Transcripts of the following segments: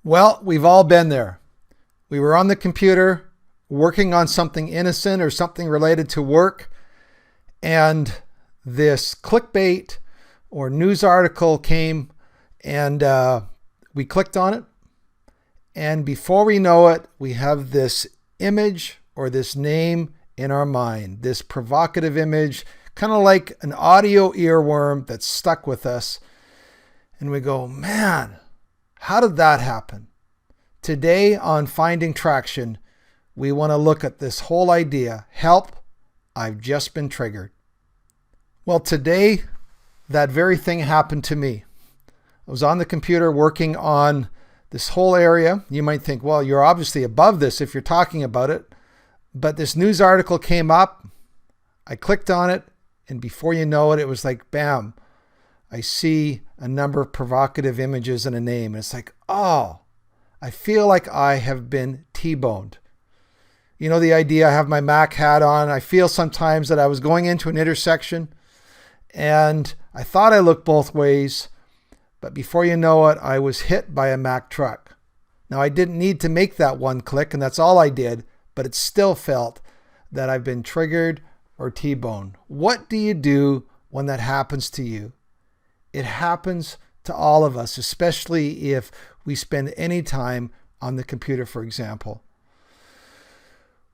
Well, we've all been there. We were on the computer working on something innocent or something related to work, and this clickbait or news article came, and we clicked on it. And before we know it, we have this image or this name in our mind, this provocative image, kind of like an audio earworm that's stuck with us. And we go, man, how did that happen? Today on Finding Traction, we want to look at this whole idea. Help, I've just been triggered. Well, today, that very thing happened to me. I was on the computer working on this whole area. You might think, well, you're obviously above this if you're talking about it. But this news article came up. I clicked on it. And before you know it, it was like, bam, I see a number of provocative images and a name. And it's like, oh, I feel like I have been T-boned. You know, the idea, I have my Mac hat on. I feel sometimes that I was going into an intersection and I thought I looked both ways. But before you know it, I was hit by a Mack truck. Now, I didn't need to make that one click, and that's all I did, but it still felt that I've been triggered or T-boned. What do you do when that happens to you? It happens to all of us, especially if we spend any time on the computer, for example.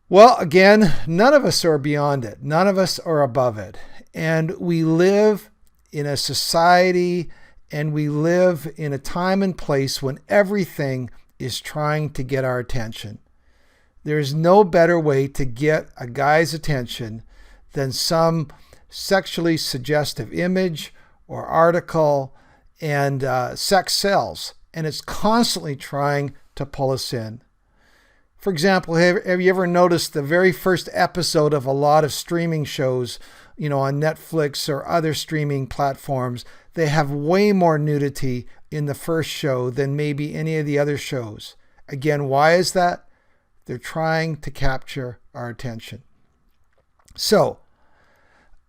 Well, again, none of us are beyond it. None of us are above it. And we live in a society and we live in a time and place when everything is trying to get our attention. There's no better way to get a guy's attention than some sexually suggestive image or article, and sex sells, and it's constantly trying to pull us in. For example, have you ever noticed the very first episode of a lot of streaming shows, on Netflix or other streaming platforms, they have way more nudity in the first show than maybe any of the other shows. Again, why is that? They're trying to capture our attention. So,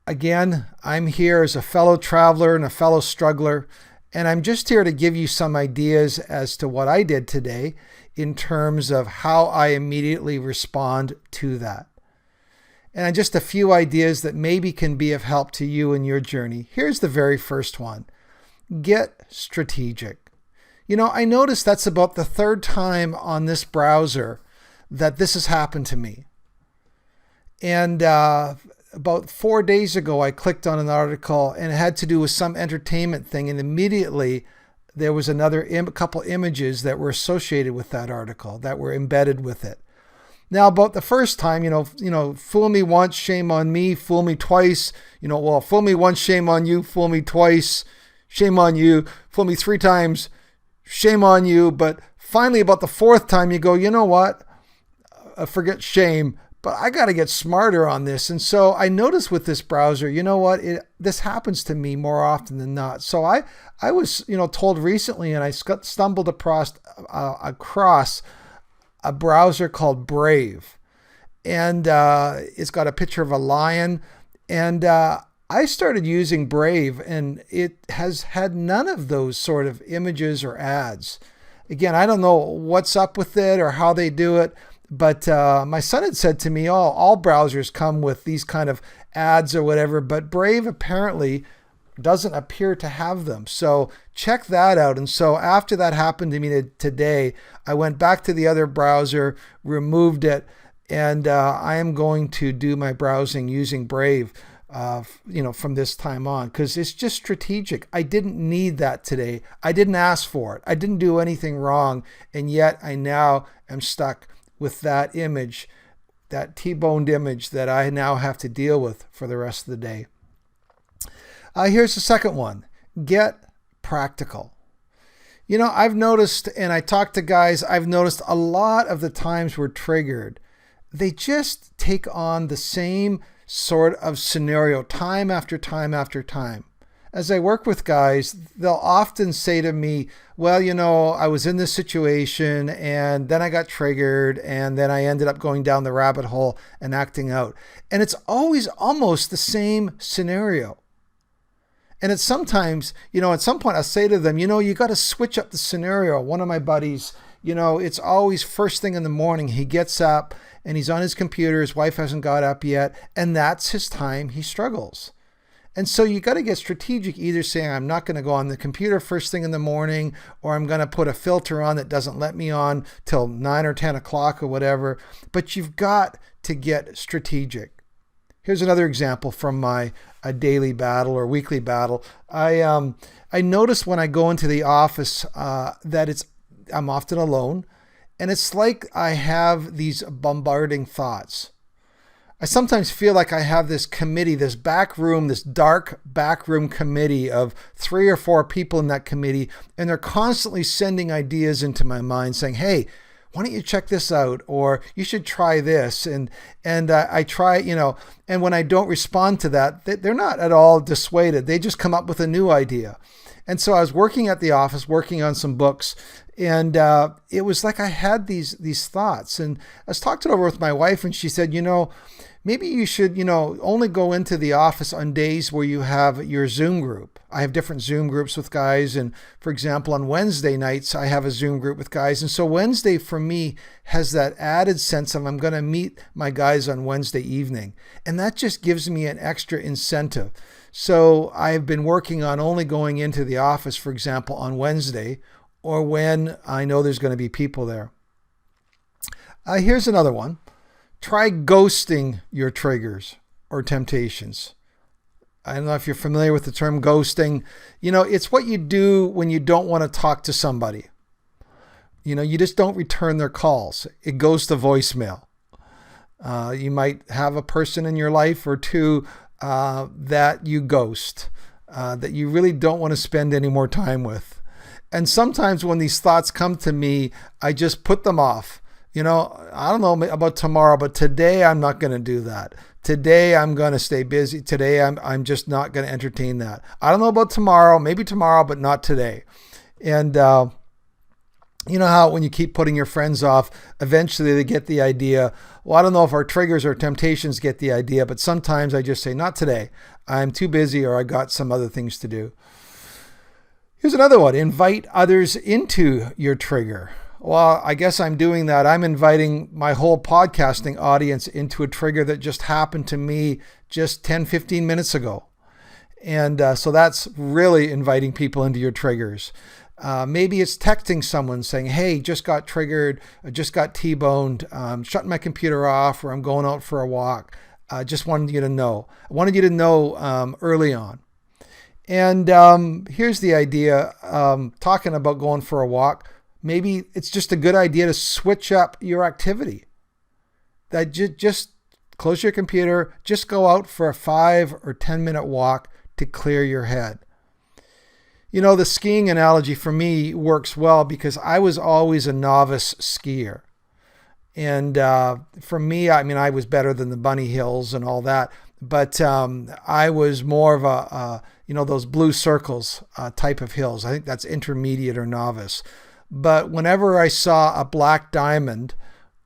again, I'm here as a fellow traveler and a fellow struggler, and I'm just here to give you some ideas as to what I did today in terms of how I immediately respond to that. And just a few ideas that maybe can be of help to you in your journey. Here's the very first one. Get strategic. I noticed that's about the third time on this browser that this has happened to me. And about 4 days ago, I clicked on an article and it had to do with some entertainment thing. And immediately there was another couple images that were associated with that article that were embedded with it. Now, about the first time, fool me once, shame on me, fool me twice, fool me once, shame on you, fool me twice, shame on you, fool me 3 times, shame on you. But finally, about the 4th time, you go, you know what? Forget shame, but I got to get smarter on this. And so I noticed with this browser, this happens to me more often than not. So I was, told recently, and I stumbled across a browser called Brave, and it's got a picture of a lion. And I started using Brave, and it has had none of those sort of images or ads. Again, I don't know what's up with it or how they do it. But my son had said to me, all browsers come with these kind of ads or whatever, but Brave apparently doesn't appear to have them. So check that out. And so after that happened to me today, I went back to the other browser, removed it, and I am going to do my browsing using Brave, from this time on, because it's just strategic. I didn't need that today. I didn't ask for it. I didn't do anything wrong. And yet I now am stuck with that image, that T-boned image that I now have to deal with for the rest of the day. Here's the second one. Get practical. I've noticed, and I talk to guys, I've noticed a lot of the times we're triggered, they just take on the same sort of scenario time after time after time. As I work with guys, they'll often say to me, well, I was in this situation and then I got triggered and then I ended up going down the rabbit hole and acting out. And it's always almost the same scenario. And it's sometimes, at some point I'll say to them, you got to switch up the scenario. One of my buddies, it's always first thing in the morning. He gets up and he's on his computer. His wife hasn't got up yet. And that's his time he struggles. And so you got to get strategic, either saying, I'm not going to go on the computer first thing in the morning, or I'm going to put a filter on that doesn't let me on till 9 or 10 o'clock or whatever. But you've got to get strategic. Here's another example from my daily battle or weekly battle. I notice when I go into the office that I'm often alone, and it's like I have these bombarding thoughts. I sometimes feel like I have this committee, this dark backroom committee of 3 or 4 people in that committee, and they're constantly sending ideas into my mind saying, hey, why don't you check this out? Or you should try this. And I try, and when I don't respond to that, they're not at all dissuaded. They just come up with a new idea. And so I was working at the office, working on some books, and it was like I had these thoughts. And I was talking it over with my wife, and she said, maybe you should, only go into the office on days where you have your Zoom group. I have different Zoom groups with guys. And for example, on Wednesday nights, I have a Zoom group with guys. And so Wednesday for me has that added sense of I'm going to meet my guys on Wednesday evening. And that just gives me an extra incentive. So I've been working on only going into the office, for example, on Wednesday, or when I know there's going to be people there. Here's another one. Try ghosting your triggers or temptations. I don't know if you're familiar with the term ghosting. It's what you do when you don't want to talk to somebody. You just don't return their calls. It goes to voicemail. You might have a person in your life or two that you ghost, that you really don't want to spend any more time with. And sometimes when these thoughts come to me, I just put them off. I don't know about tomorrow, but today I'm not going to do that. Today I'm going to stay busy. Today I'm just not going to entertain that. I don't know about tomorrow, maybe tomorrow, but not today. And you know how when you keep putting your friends off, eventually they get the idea. Well, I don't know if our triggers or temptations get the idea, but sometimes I just say, not today. I'm too busy, or I got some other things to do. Here's another one. Invite others into your trigger. Well, I guess I'm doing that. I'm inviting my whole podcasting audience into a trigger that just happened to me just 10, 15 minutes ago. And so that's really inviting people into your triggers. Maybe it's texting someone saying, hey, just got triggered, I just got T-boned, shutting my computer off, or I'm going out for a walk. Just wanted you to know. I wanted you to know early on. And here's the idea, talking about going for a walk. Maybe it's just a good idea to switch up your activity. That just close your computer, just go out for a 5 or 10 minute walk to clear your head. The skiing analogy for me works well because I was always a novice skier. And for me, I was better than the bunny hills and all that. But I was more of a those blue circles type of hills. I think that's intermediate or novice. But whenever I saw a black diamond,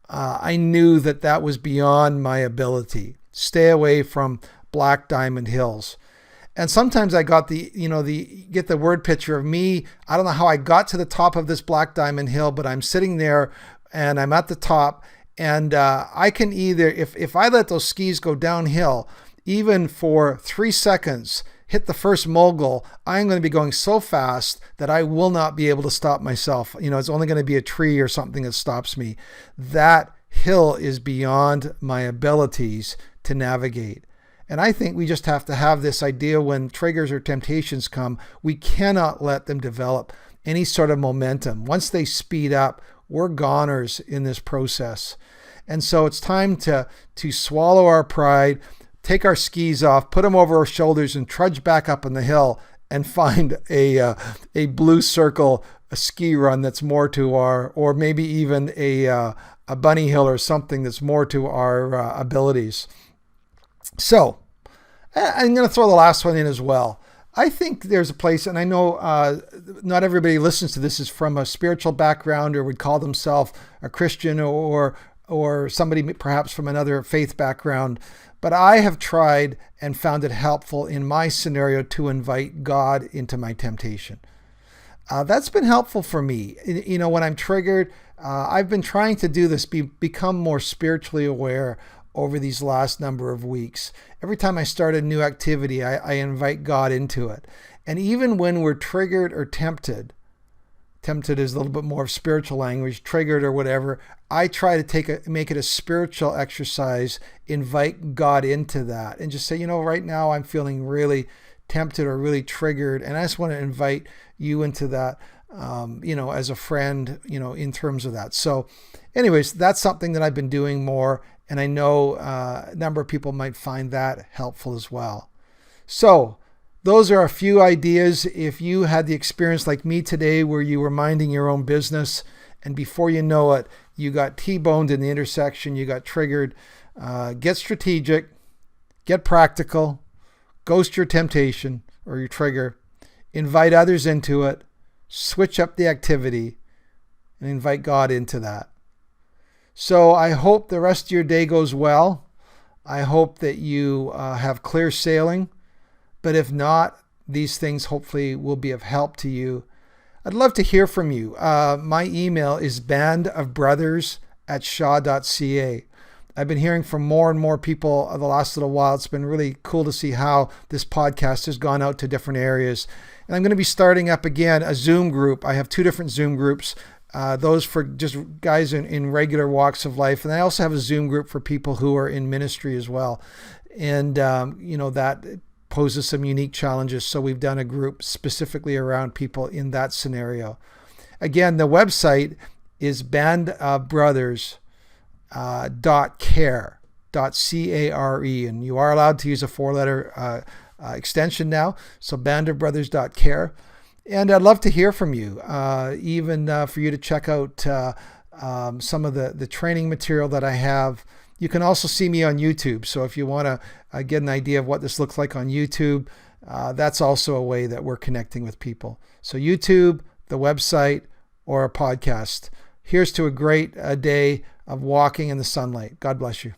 I knew that was beyond my ability. Stay away from black diamond hills. And sometimes I got get the word picture of me. I don't know how I got to the top of this black diamond hill, but I'm sitting there and I'm at the top, and I can either, if I let those skis go downhill, even for 3 seconds, hit the first mogul, I'm going to be going so fast that I will not be able to stop myself. It's only going to be a tree or something that stops me. That hill is beyond my abilities to navigate. And I think we just have to have this idea when triggers or temptations come, we cannot let them develop any sort of momentum. Once they speed up, we're goners in this process. And so it's time to swallow our pride, take our skis off, put them over our shoulders, and trudge back up on the hill and find a blue circle, a ski run that's more to our, or maybe even a bunny hill or something that's more to our abilities. So I'm going to throw the last one in as well. I think there's a place, and I know not everybody listens to this is from a spiritual background or would call themselves a Christian or somebody perhaps from another faith background. But I have tried and found it helpful in my scenario to invite God into my temptation. That's been helpful for me. When I'm triggered, I've been trying to do this, become more spiritually aware over these last number of weeks. Every time I start a new activity, I invite God into it. And even when we're triggered or tempted is a little bit more of spiritual language, triggered or whatever, I try to make it a spiritual exercise, invite God into that, and just say, right now I'm feeling really tempted or really triggered, and I just want to invite you into that, as a friend, in terms of that. So anyways, that's something that I've been doing more, and I know a number of people might find that helpful as well. So those are a few ideas. If you had the experience like me today where you were minding your own business and before you know it, you got T-boned in the intersection, you got triggered, get strategic, get practical, ghost your temptation or your trigger, invite others into it, switch up the activity, and invite God into that. So I hope the rest of your day goes well. I hope that you have clear sailing. But if not, these things hopefully will be of help to you. I'd love to hear from you. My email is bandofbrothers@shaw.ca. I've been hearing from more and more people the last little while. It's been really cool to see how this podcast has gone out to different areas. And I'm going to be starting up again a Zoom group. I have 2 different Zoom groups. Those for just guys in regular walks of life. And I also have a Zoom group for people who are in ministry as well. And, that poses some unique challenges. So we've done a group specifically around people in that scenario. Again, the website is bandofbrothers.care, C-A-R-E, and you are allowed to use a 4-letter extension now. So bandofbrothers.care. And I'd love to hear from you, even for you to check out some of the training material that I have. You can also see me on YouTube. So if you want to get an idea of what this looks like on YouTube, that's also a way that we're connecting with people. So YouTube, the website, or a podcast. Here's to a great day of walking in the sunlight. God bless you.